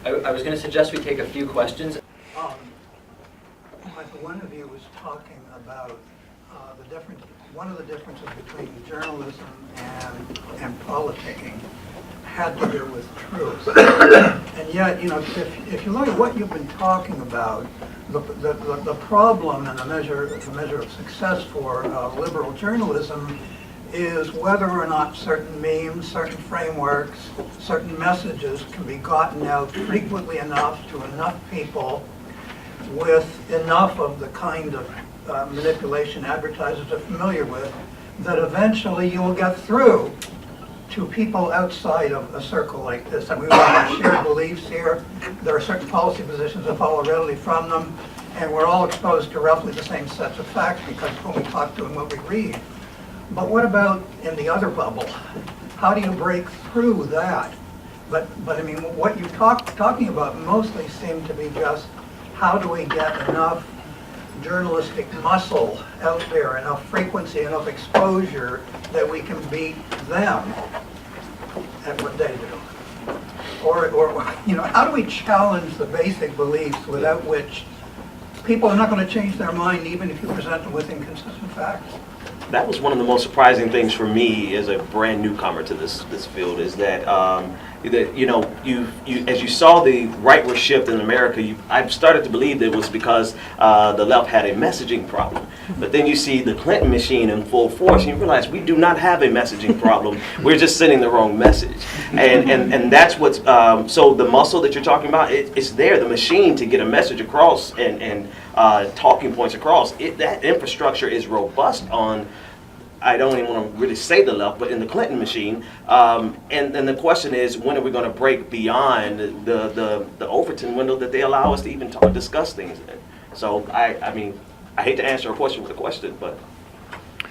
I was going to suggest we take a few questions. Michael, one of you was talking about the difference. One of the differences between journalism and politicking had to do with truth. And yet, you know, if you look at what you've been talking about, the problem and the measure of success for liberal journalism is whether or not certain memes, certain frameworks, certain messages can be gotten out frequently enough to enough people with enough of the kind of manipulation advertisers are familiar with, that eventually you will get through to people outside of a circle like this. And we all have shared beliefs here. There are certain policy positions that follow readily from them, and we're all exposed to roughly the same sets of facts because of whom we talk to and what we read. But what about in the other bubble? How do you break through that? But I mean, what you're talking about mostly seem to be just how do we get enough journalistic muscle out there, enough frequency, enough exposure that we can beat them at what they do? Or you know, how do we challenge the basic beliefs without which people are not going to change their mind even if you present them with inconsistent facts? That was one of the most surprising things for me as a brand newcomer to this field, is that you know, as you saw the rightward shift in America, I've started to believe that it was because the left had a messaging problem. But then you see the Clinton machine in full force, and you realize we do not have a messaging problem. We're just sending the wrong message, and that's what's so the muscle that you're talking about. It's there, the machine to get a message across and talking points across. That infrastructure is robust on, I don't even want to really say the left, but in the Clinton machine. And then the question is, when are we going to break beyond the Overton window that they allow us to even discuss things in? So I mean, I hate to answer a question with a question, but.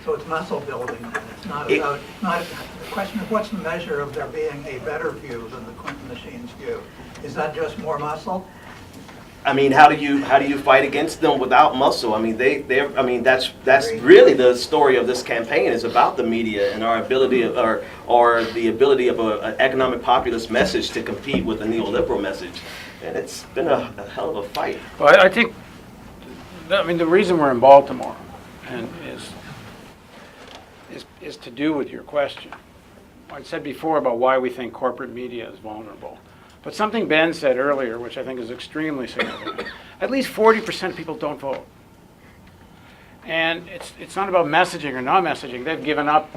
So it's muscle building. It's not about, the question is, what's the measure of there being a better view than the Clinton machine's view? Is that just more muscle? I mean, how do you fight against them without muscle? I mean, I mean, that's really the story of this campaign, is about the media and our ability, or the ability of an economic populist message to compete with a neoliberal message, and it's been a hell of a fight. Well, I think, I mean, the reason we're in Baltimore, and is to do with your question. I said before about why we think corporate media is vulnerable. But something Ben said earlier, which I think is extremely significant, at least 40% of people don't vote. And it's not about messaging or not messaging. They've given up,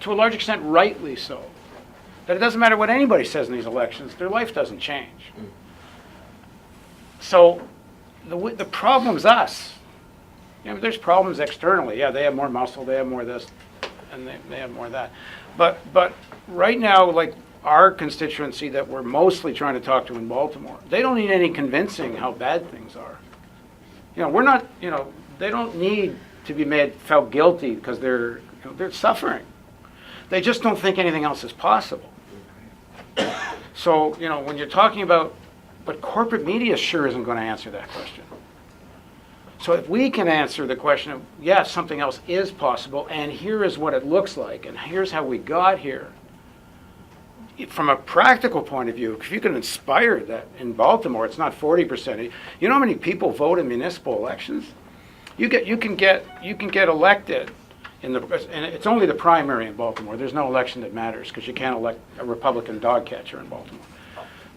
to a large extent, rightly so, that it doesn't matter what anybody says in these elections, their life doesn't change. So the problem's us. You know, there's problems externally. Yeah, they have more muscle, they have more this, and they have more that. But right now, like, our constituency that we're mostly trying to talk to in Baltimore, they don't need any convincing how bad things are. You know, we're not, you know, they don't need to be felt guilty because they're suffering. They just don't think anything else is possible. So, you know, when you're talking about, but corporate media sure isn't going to answer that question. So if we can answer the question of, yes, something else is possible, and here is what it looks like, and here's how we got here. From a practical point of view, if you can inspire that in Baltimore, it's not 40%. You know how many people vote in municipal elections? You can get elected and it's only the primary in Baltimore. There's no election that matters because you can't elect a Republican dog catcher in Baltimore.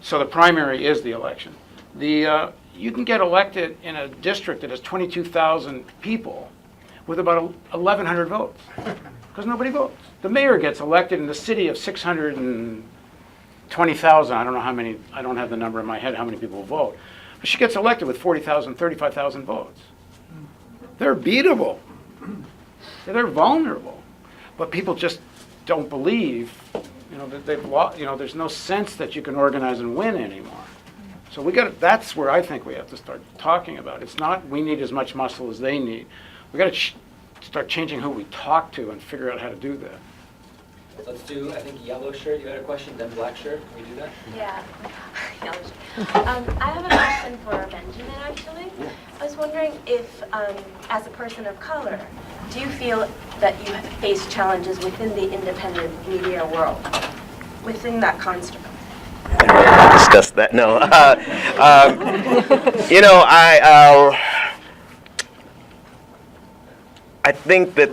So the primary is the election. You can get elected in a district that has 22,000 people with about 1,100 votes because nobody votes. The mayor gets elected in the city of 620,000. I don't know how many, I don't have the number in my head how many people vote. But she gets elected with 40,000, 35,000 votes. They're beatable. They're vulnerable. But people just don't believe, that they've lost, there's no sense that you can organize and win anymore. So that's where I think we have to start talking about. It's not we need as much muscle as they need. We got to start changing who we talk to and figure out how to do that. Let's do, I think, yellow shirt. You had a question, then black shirt. Can we do that? Yeah, yellow shirt. I have a question for Benjamin, actually. I was wondering if, as a person of color, do you feel that you have faced challenges within the independent media world, within that construct? discuss that. No. You know, I think that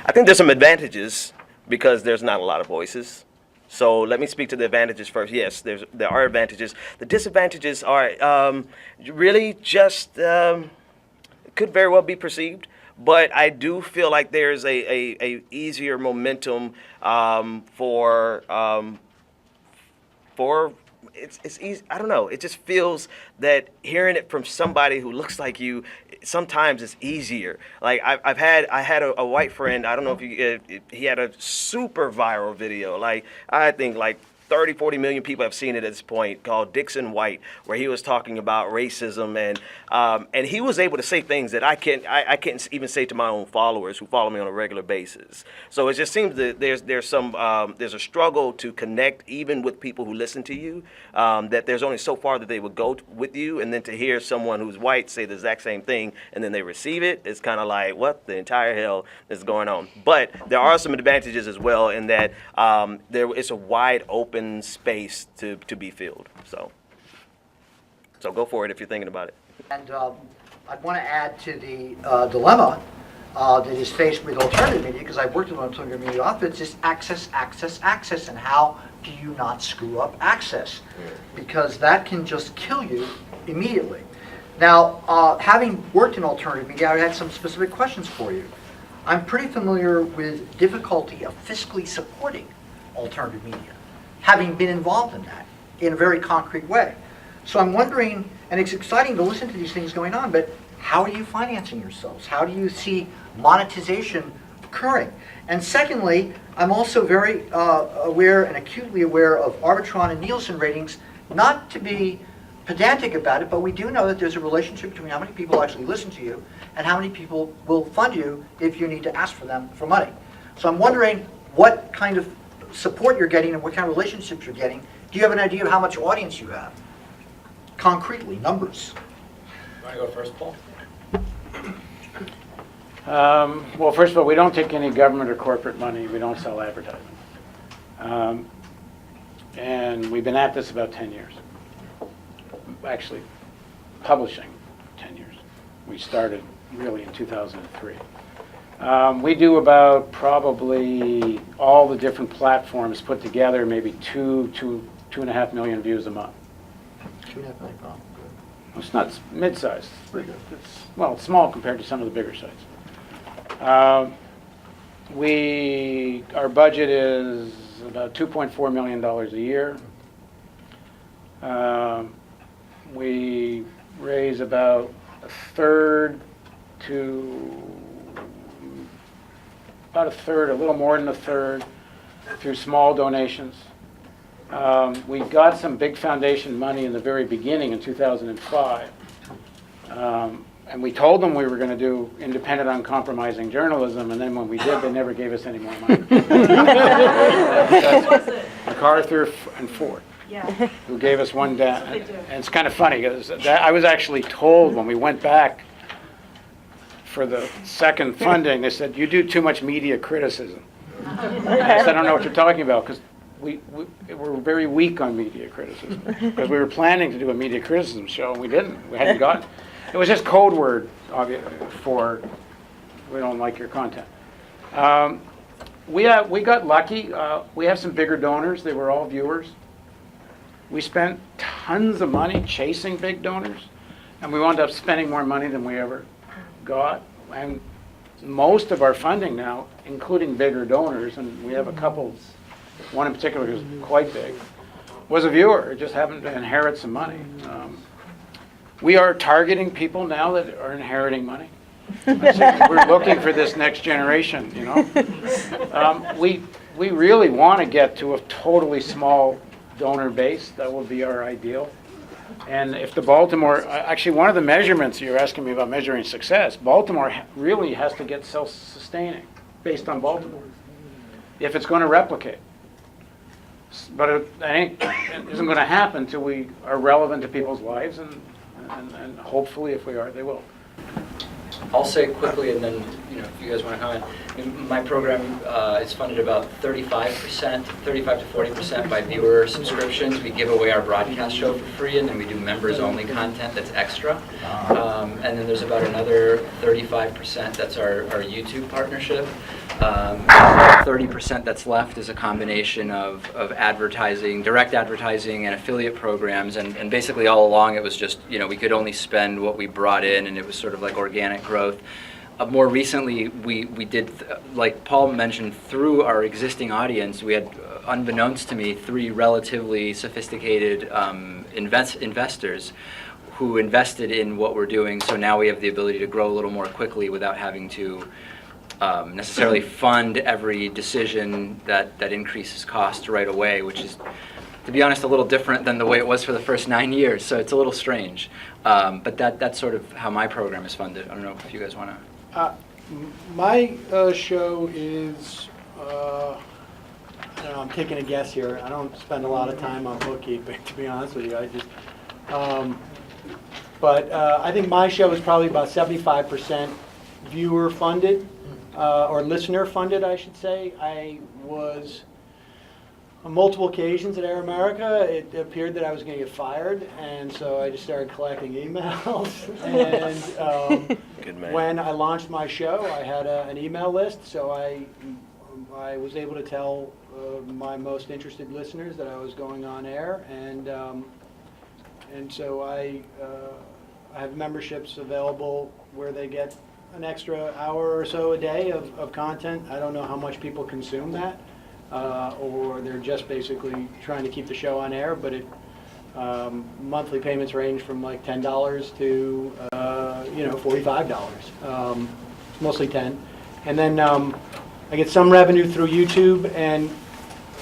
I think there's some advantages because there's not a lot of voices. So let me speak to the advantages first. Yes, there are advantages. The disadvantages are really just could very well be perceived, but I do feel like there's a easier momentum for it's easy. I don't know. It just feels that hearing it from somebody who looks like you, sometimes it's easier. Like I had a white friend. I don't know if he had a super viral video. Like I think like 30, 40 million people have seen it at this point, called Dixon White, where he was talking about racism, and he was able to say things that I can't even say to my own followers who follow me on a regular basis. So it just seems that there's a struggle to connect even with people who listen to you, that there's only so far that they would go with you, and then to hear someone who's white say the exact same thing and then they receive it, it's kind of like, what the entire hell is going on? But there are some advantages as well in that it's a wide open space to be filled. So go for it if you're thinking about it. And I'd want to add to the dilemma that is faced with alternative media, because I've worked with alternative media often, is access, access, access, and how do you not screw up access? Because that can just kill you immediately. Now, having worked in alternative media, I had some specific questions for you. I'm pretty familiar with difficulty of fiscally supporting alternative media, having been involved in that in a very concrete way. So I'm wondering, and it's exciting to listen to these things going on, but how are you financing yourselves? How do you see monetization occurring? And secondly, I'm also very aware and acutely aware of Arbitron and Nielsen ratings, not to be pedantic about it, but we do know that there's a relationship between how many people actually listen to you and how many people will fund you if you need to ask for them for money. So I'm wondering what kind of support you're getting and what kind of relationships you're getting. Do you have an idea of how much audience you have? Concretely, numbers. You want to go first, Paul? Well, first of all, we don't take any government or corporate money. We don't sell advertising. And we've been at this about 10 years. Actually, publishing 10 years. We started really in 2003. We do about probably all the different platforms put together, maybe 2.5 million views a month. 2.5 million. Oh, good. It's not mid-sized. Pretty good. It's small compared to some of the bigger sites. Our budget is about $2.4 million a year. We raise about a little more than a third through small donations. We got some big foundation money in the very beginning in 2005. And we told them we were going to do independent, uncompromising journalism, and then when we did, they never gave us any more money. MacArthur and Ford, who gave us one down. And it's kind of funny, because I was actually told when we went back for the second funding, they said, you do too much media criticism. And I said, I don't know what you're talking about, because we're very weak on media criticism. Because we were planning to do a media criticism show, and we didn't. We hadn't gotten. It was just code word for we don't like your content. We got lucky. We have some bigger donors. They were all viewers. We spent tons of money chasing big donors, and we wound up spending more money than we ever got. And most of our funding now, including bigger donors, and we have a couple, one in particular who's quite big, was a viewer. It just happened to inherit some money. We are targeting people now that are inheriting money. We're looking for this next generation, you know. We really want to get to a totally small donor base. That will be our ideal. And if the Baltimore, actually one of the measurements you're asking me about measuring success, Baltimore really has to get self-sustaining based on Baltimore if it's going to replicate. But it isn't going to happen until we are relevant to people's lives, and hopefully if we are, they will. I'll say quickly, and then if you guys want to comment. My program is funded about 35%, 35 to 40% by viewer subscriptions. We give away our broadcast show for free, and then we do members-only content that's extra. And then there's about another 35% that's our YouTube partnership. 30% that's left is a combination of advertising, direct advertising, and affiliate programs. And basically all along it was just, we could only spend what we brought in, and it was sort of like organic growth. More recently, we did, like Paul mentioned, through our existing audience, we had, unbeknownst to me, 3 relatively sophisticated investors who invested in what we're doing. So now we have the ability to grow a little more quickly without having to necessarily fund every decision that increases cost right away, which is, to be honest, a little different than the way it was for the first 9 years. So it's a little strange. But that's sort of how my program is funded. I don't know if you guys want to. My show is, I don't know, I'm taking a guess here. I don't spend a lot of time on bookkeeping, to be honest with you. I think my show is probably about 75% viewer funded, or listener funded, I should say. I was, on multiple occasions at Air America, it appeared that I was going to get fired, and so I just started collecting emails. And Good man. when I launched my show, I had an email list, so I was able to tell my most interested listeners that I was going on air, and so I have memberships available where they get an extra hour or so a day of content. I don't know how much people consume that. Or they're just basically trying to keep the show on air, but monthly payments range from like $10 to $45. Mostly 10, and then I get some revenue through YouTube, and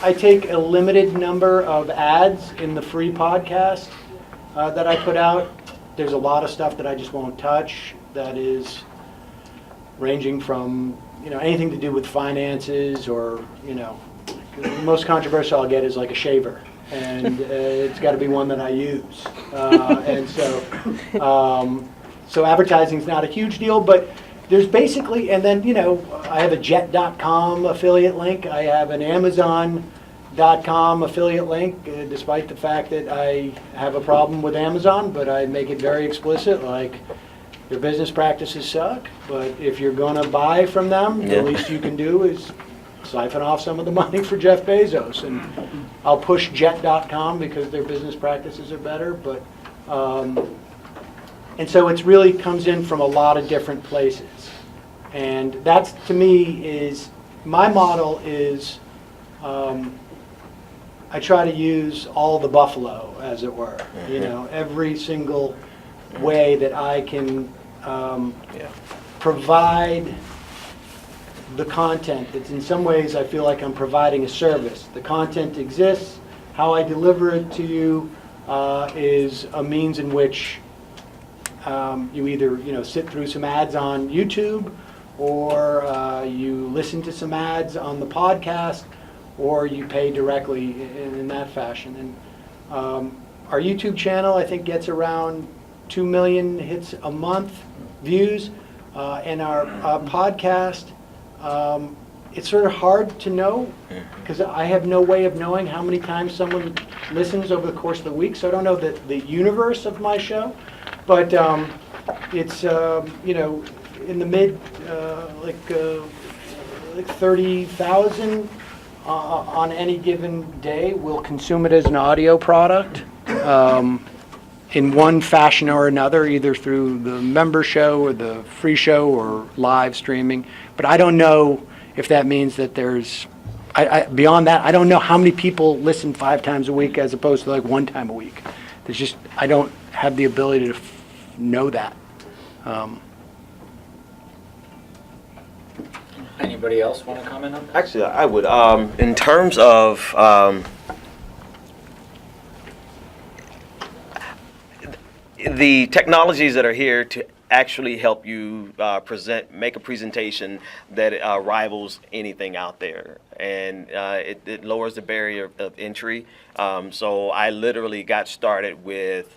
I take a limited number of ads in the free podcast that I put out. There's a lot of stuff that I just won't touch. That is ranging from anything to do with finances, or the most controversial I'll get is like a shaver, and it's got to be one that I use. And so advertising's not a huge deal, but there's basically, and then I have a jet.com affiliate link. I have an Amazon.com affiliate link, despite the fact that I have a problem with Amazon, but I make it very explicit, like, their business practices suck, but if you're going to buy from them, the least you can do is siphon off some of the money for Jeff Bezos. And I'll push jet.com because their business practices are better, but and so it really comes in from a lot of different places. And that's, to me, is my model is I try to use all the buffalo, as it were. Every single way that I can provide the content. That's, in some ways, I feel like I'm providing a service. The content exists. How I deliver it to you is a means in which you either sit through some ads on YouTube, or you listen to some ads on the podcast, or you pay directly in that fashion. And our YouTube channel, I think, gets around 2 million hits a month, views, and our podcast, it's sort of hard to know because I have no way of knowing how many times someone listens over the course of the week, so I don't know the universe of my show, but it's in the mid like 30,000 on any given day will consume it as an audio product. In one fashion or another, either through the member show or the free show or live streaming. But I don't know if that means that there's, beyond that, I don't know how many people listen 5 times a week as opposed to like 1 time a week. There's just, I don't have the ability to know that. Anybody else want to comment on that? Actually, I would. In terms of the technologies that are here to actually help you make a presentation that rivals anything out there, and it lowers the barrier of entry. So I literally got started with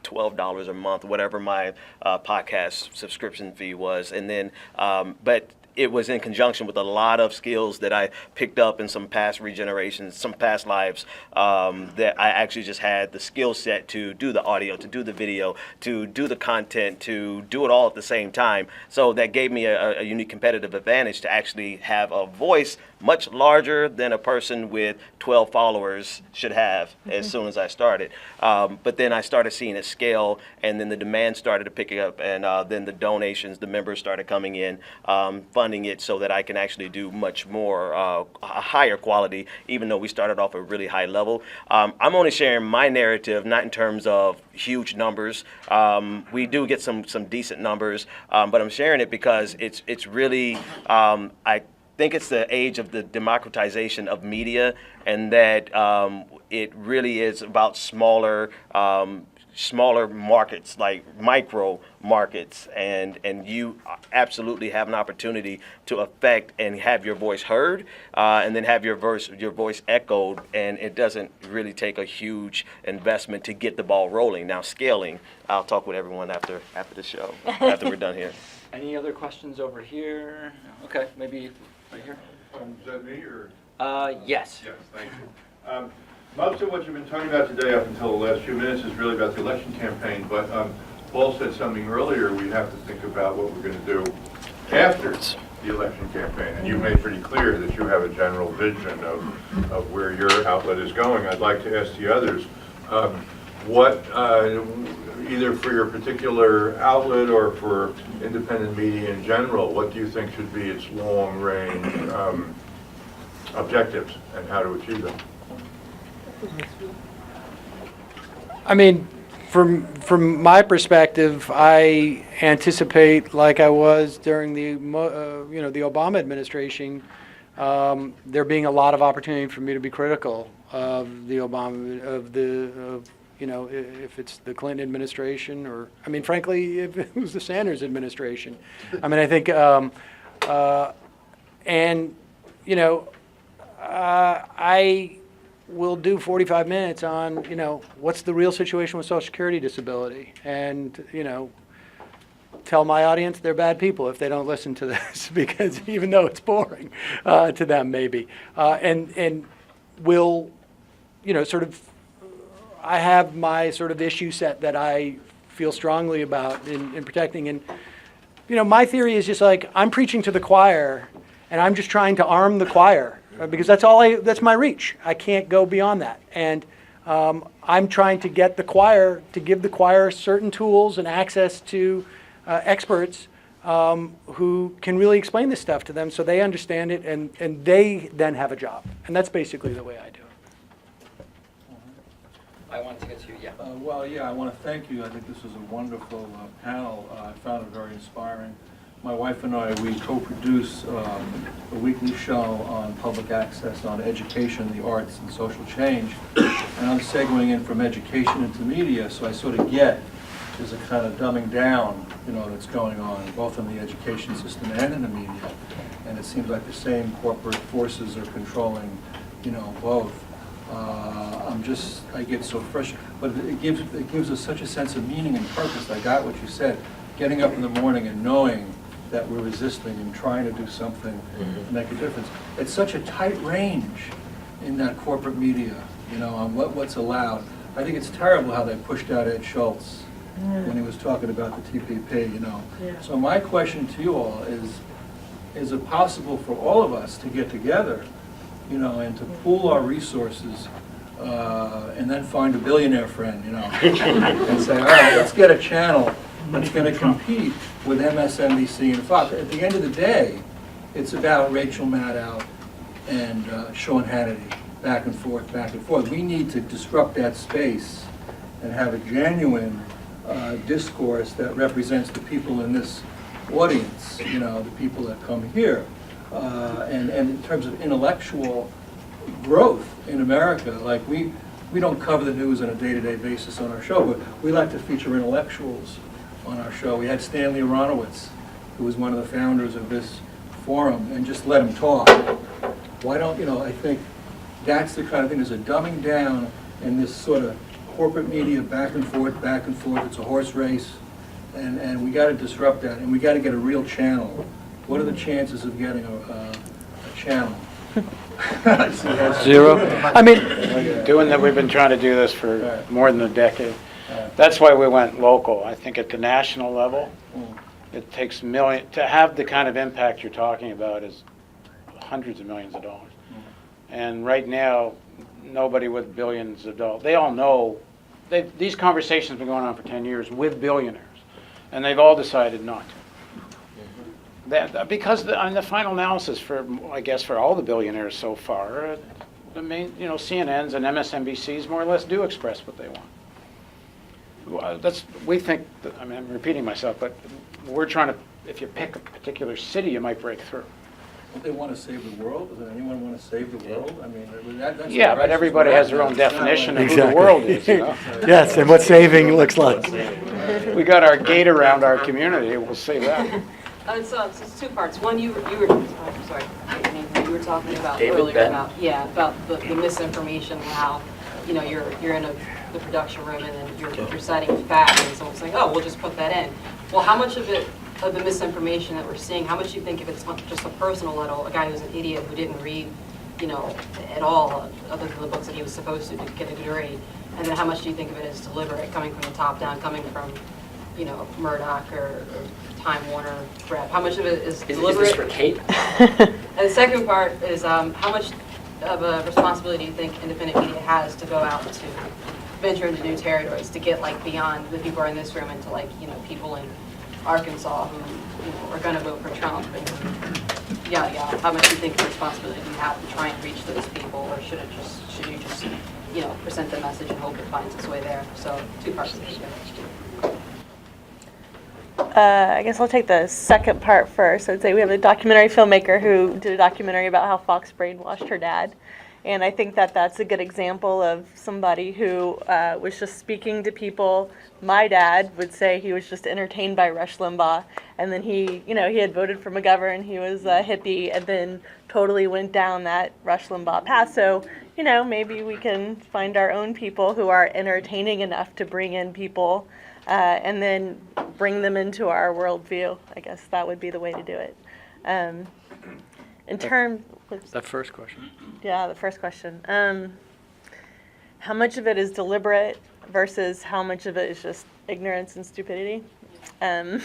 $12 a month, whatever my podcast subscription fee was. And then, but it was in conjunction with a lot of skills that I picked up in some past regenerations, some past lives, that I actually just had the skill set to do the audio, to do the video, to do the content, to do it all at the same time. So that gave me a unique competitive advantage to actually have a voice much larger than a person with 12 followers should have as soon as I started. But then I started seeing it scale, and then the demand started to pick up, and then the donations, the members started coming in, funding it so that I can actually do much more, a higher quality, even though we started off at a really high level. I'm only sharing my narrative, not in terms of huge numbers. We do get some decent numbers, but I'm sharing it because it's really, I think it's the age of the democratization of media, and that it really is about smaller markets, like micro markets, and you absolutely have an opportunity to affect and have your voice heard, and then have your voice echoed, and it doesn't really take a huge investment to get the ball rolling. Now scaling, I'll talk with everyone after the show, after we're done here. Any other questions over here? Okay, maybe right here. Is that me or? Yes. Yes, thank you. Most of what you've been talking about today up until the last few minutes is really about the election campaign, but Paul said something earlier, we have to think about what we're going to do after the election campaign, and you made pretty clear that you have a general vision of where your outlet is going. I'd like to ask the others, what, either for your particular outlet or for independent media in general, what do you think should be its long-range objectives and how to achieve them? I mean, from my perspective, I anticipate, like I was during the the Obama administration, there being a lot of opportunity for me to be critical of the Obama, if it's the Clinton administration, or, I mean, frankly, if it was the Sanders administration. I mean, I think, I will do 45 minutes on, what's the real situation with Social Security disability, and, tell my audience they're bad people if they don't listen to this, because even though it's boring to them, maybe, and will, I have my sort of issue set that I feel strongly about in protecting, and my theory is just like, I'm preaching to the choir, and I'm just trying to arm the choir, because that's my reach. I can't go beyond that. And I'm trying to get the choir, to give the choir certain tools and access to experts who can really explain this stuff to them so they understand it, and they then have a job. And that's basically the way I do it. I wanted to get to you, yeah. I want to thank you. I think this was a wonderful panel. I found it very inspiring. My wife and I, we co-produce a weekly show on public access on education, the arts, and social change. And I'm segueing in from education into media, so I sort of get there's a kind of dumbing down, that's going on, both in the education system and in the media. And it seems like the same corporate forces are controlling, both. I get so frustrated, but it gives us such a sense of meaning and purpose. I got what you said, getting up in the morning and knowing that we're resisting and trying to do something to make a difference. It's such a tight range in that corporate media, on what's allowed. I think it's terrible how they pushed out Ed Schultz when he was talking about the TPP, Yeah. So my question to you all is it possible for all of us to get together, and to pool our resources, and then find a billionaire friend, and say, all right, let's get a channel that's going to compete with MSNBC and Fox. At the end of the day, it's about Rachel Maddow and Sean Hannity, back and forth, back and forth. We need to disrupt that space and have a genuine discourse that represents the people in this audience, the people that come here. And in terms of intellectual growth in America, like we don't cover the news on a day-to-day basis on our show, but we like to feature intellectuals on our show. We had Stanley Aronowitz, who was one of the founders of this forum, and just let him talk. Why don't, I think that's the kind of thing, there's a dumbing down and this sort of corporate media back and forth, it's a horse race, and we gotta disrupt that, and we gotta get a real channel. What are the chances of getting a channel? Zero. I mean, Doing that, we've been trying to do this for more than a decade. That's why we went local. I think at the national level, it takes to have the kind of impact you're talking about is hundreds of millions of dollars. And right now, nobody with billions of dollars, they all know, these conversations have been going on for 10 years with billionaires, and they've all decided not to. Because the final analysis I guess for all the billionaires so far, the main, CNNs and MSNBCs more or less do express what they want. We think, I'm repeating myself, but we're trying to, if you pick a particular city, you might break through. Don't they want to save the world? Does anyone want to save the world? I mean, that's. Yeah, but everybody has their own definition of who the world is, yes, and what saving looks like. We got our gate around our community, we'll say that. So it's two parts. One, you were sorry, you were talking about David earlier Ben. about the misinformation and how you're in the production room and then you're citing facts and someone's saying, oh, we'll just put that in. Well, how much of the misinformation that we're seeing, how much do you think if it's just a personal level, a guy who's an idiot who didn't read, at all, other than the books that he was supposed to get a degree, and then how much do you think of it as deliberate, coming from the top down, coming from, Murdoch or Time Warner Brett? How much of it is deliberate? Is this for Kate? And the second part is how much of a responsibility do you think independent media has to go out to venture into new territories, to get beyond the people who are in this room and to people in Arkansas who are going to vote for Trump and yada yada? How much do you think of responsibility do you have to try and reach those people, or should you just present the message and hope it finds its way there? So two parts of this. I guess I'll take the second part first. I'd say we have a documentary filmmaker who did a documentary about how Fox brainwashed her dad. And I think that that's a good example of somebody who was just speaking to people. My dad would say he was just entertained by Rush Limbaugh. And then he had voted for McGovern, he was a hippie, and then totally went down that Rush Limbaugh path. So, maybe we can find our own people who are entertaining enough to bring in people and then bring them into our worldview. I guess that would be the way to do it. In terms... That first question. Yeah, the first question. How much of it is deliberate versus how much of it is just ignorance and stupidity? It's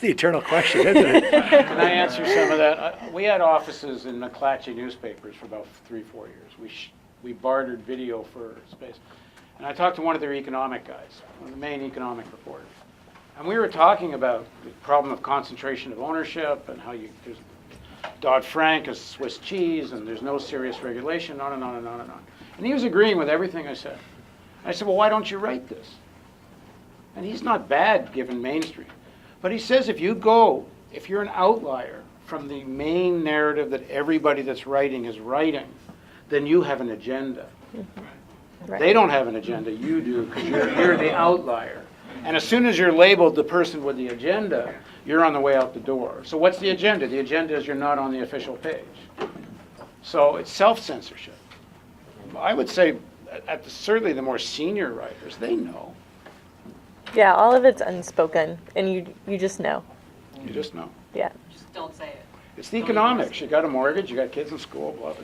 the eternal question, isn't it? Can I answer some of that? We had offices in McClatchy newspapers for about 3-4 years. We bartered video for space. And I talked to one of their economic guys, one of the main economic reporters. And we were talking about the problem of concentration of ownership and how there's Dodd-Frank is Swiss cheese and there's no serious regulation, on and on and on and on. And he was agreeing with everything I said. I said, well, why don't you write this? And he's not bad given mainstream. But he says if you're an outlier from the main narrative that everybody that's writing is writing, then you have an agenda. Right. They don't have an agenda, you do, because you're the outlier. And as soon as you're labeled the person with the agenda, you're on the way out the door. So what's the agenda? The agenda is you're not on the official page. So it's self-censorship. I would say certainly the more senior writers, they know. Yeah, all of it's unspoken, and you just know. You just know. Yeah. Just don't say it. It's the economics. You got a mortgage, you got kids in school, blah, blah,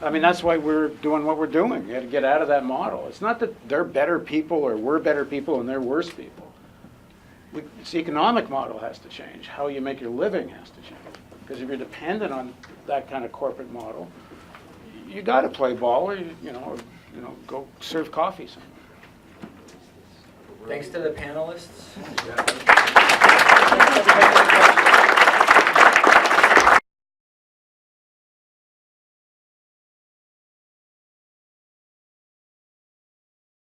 I mean, that's why we're doing what we're doing. You got to get out of that model. It's not that they're better people or we're better people and they're worse people. It's the economic model has to change. How you make your living has to change. Because if you're dependent on that kind of corporate model, you got to play ball or go serve coffee somewhere. Thanks to the panelists.